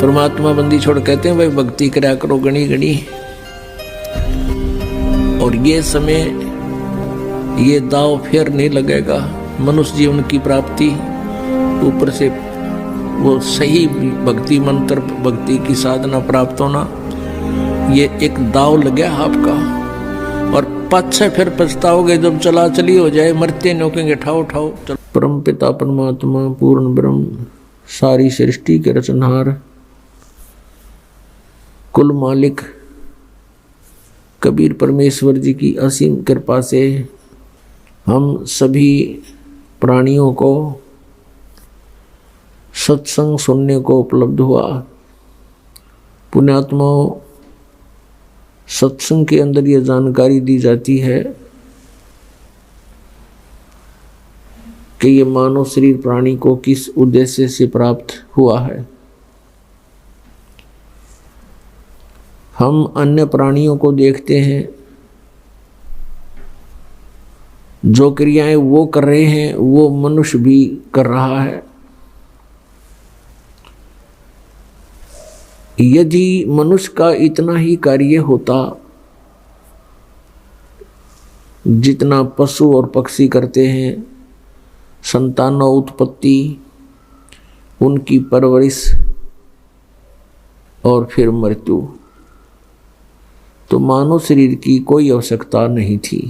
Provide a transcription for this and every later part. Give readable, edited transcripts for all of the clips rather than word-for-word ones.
परमात्मा बंदी छोड़ कहते हैं भाई भक्ति करा करो गणी गणी। और ये समय ये दाव फिर नहीं लगेगा। मनुष्य जीवन की प्राप्ति ऊपर से वो सही भक्ति मंत्र भक्ति की साधना प्राप्त होना, ये एक दाव लग गया आपका। और पाछे फिर पछताओगे जब चला चली हो जाए, मरते नौकेंगे ठाओ ठाओ। परम पिता परमात्मा पूर्ण ब्रह्म सारी सृष्टि के रचनहार कुल मालिक कबीर परमेश्वर जी की असीम कृपा से हम सभी प्राणियों को सत्संग सुनने को उपलब्ध हुआ। पुण्यात्माओं, सत्संग के अंदर ये जानकारी दी जाती है कि ये मानव शरीर प्राणी को किस उद्देश्य से प्राप्त हुआ है। हम अन्य प्राणियों को देखते हैं, जो क्रियाएं वो कर रहे हैं वो मनुष्य भी कर रहा है। यदि मनुष्य का इतना ही कार्य होता जितना पशु और पक्षी करते हैं, संतानों उत्पत्ति, उनकी परवरिश और फिर मृत्यु, तो मानव शरीर की कोई आवश्यकता नहीं थी।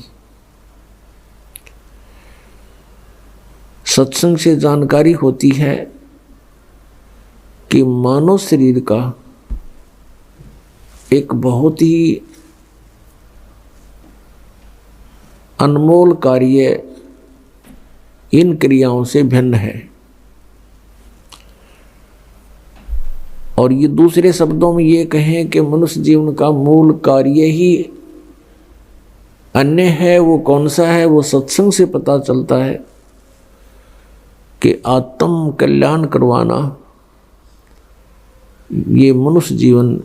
सत्संग से जानकारी होती है कि मानव शरीर का एक बहुत ही अनमोल कार्य इन क्रियाओं से भिन्न है। और ये दूसरे शब्दों में ये कहें कि मनुष्य जीवन का मूल कार्य ही अन्य है। वो कौन सा है? वो सत्संग से पता चलता है कि आत्म कल्याण करवाना ये मनुष्य जीवन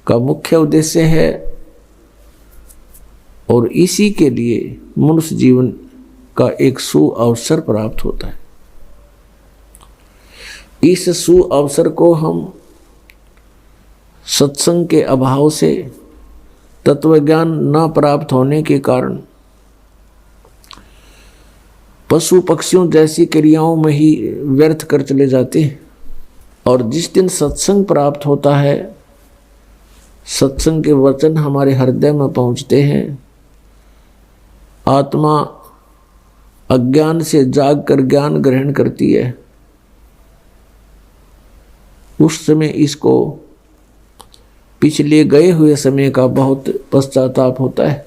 का मुख्य उद्देश्य है। और इसी के लिए मनुष्य जीवन का एक सुअवसर प्राप्त होता है। इस सुअवसर को हम सत्संग के अभाव से, तत्व ज्ञान न प्राप्त होने के कारण पशु पक्षियों जैसी क्रियाओं में ही व्यर्थ कर चले जाते हैं। और जिस दिन सत्संग प्राप्त होता है, सत्संग के वचन हमारे हृदय में पहुंचते हैं, आत्मा अज्ञान से जागकर ज्ञान ग्रहण करती है, उस समय इसको पिछले गए हुए समय का बहुत पश्चाताप होता है।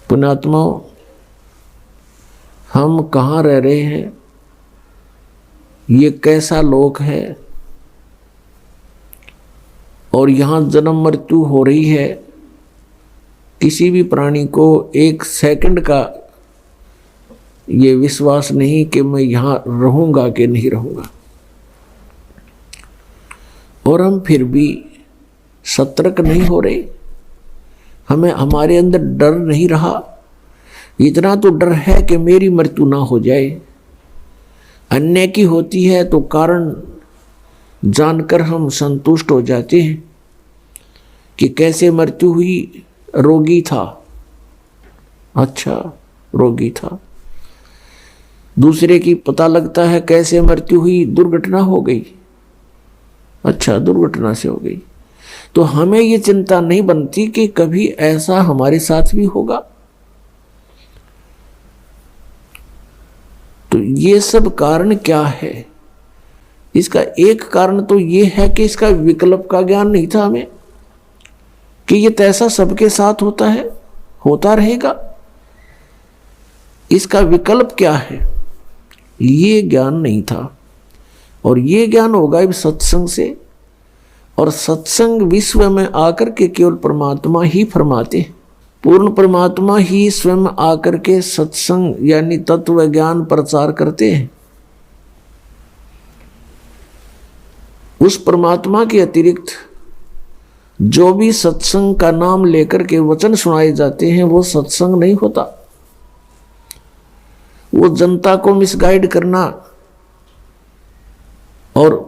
पुण्यात्माओं, हम कहाँ रह रहे हैं, ये कैसा लोक है, और यहाँ जन्म मृत्यु हो रही है। किसी भी प्राणी को एक सेकंड का ये विश्वास नहीं कि मैं यहाँ रहूँगा कि नहीं रहूँगा। और हम फिर भी सतर्क नहीं हो रहे। हमें हमारे अंदर डर नहीं रहा। इतना तो डर है कि मेरी मृत्यु ना हो जाए। अन्य की होती है तो कारण जानकर हम संतुष्ट हो जाते हैं कि कैसे मृत्यु हुई, रोगी था, अच्छा रोगी था। दूसरे की पता लगता है कैसे मृत्यु हुई, दुर्घटना हो गई, अच्छा दुर्घटना से हो गई। तो हमें ये चिंता नहीं बनती कि कभी ऐसा हमारे साथ भी होगा। तो ये सब कारण क्या है? इसका एक कारण तो ये है कि इसका विकल्प का ज्ञान नहीं था हमें, कि ये तैसा सबके साथ होता है, होता रहेगा। इसका विकल्प क्या है, ये ज्ञान नहीं था। और ये ज्ञान होगा इस सत्संग से। और सत्संग विश्व में आकर के केवल परमात्मा ही फरमाते, पूर्ण परमात्मा ही स्वयं आकर के सत्संग यानी तत्व ज्ञान प्रचार करते हैं। उस परमात्मा के अतिरिक्त जो भी सत्संग का नाम लेकर के वचन सुनाए जाते हैं वो सत्संग नहीं होता। वो जनता को मिसगाइड करना, और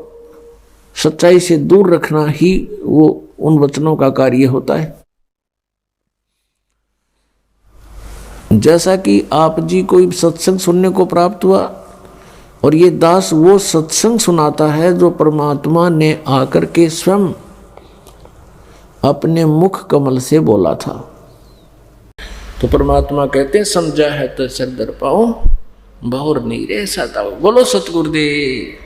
सच्चाई से दूर रखना ही वो उन वचनों का कार्य होता है। जैसा कि आप जी कोई सत्संग सुनने को प्राप्त हुआ, और ये दास वो सत्संग सुनाता है जो परमात्मा ने आकर के स्वयं अपने मुख कमल से बोला था। तो परमात्मा कहते हैं समझा है तो सिर दर पाओ, बहुर नहीं रह सकता। बोलो सतगुरुदेव।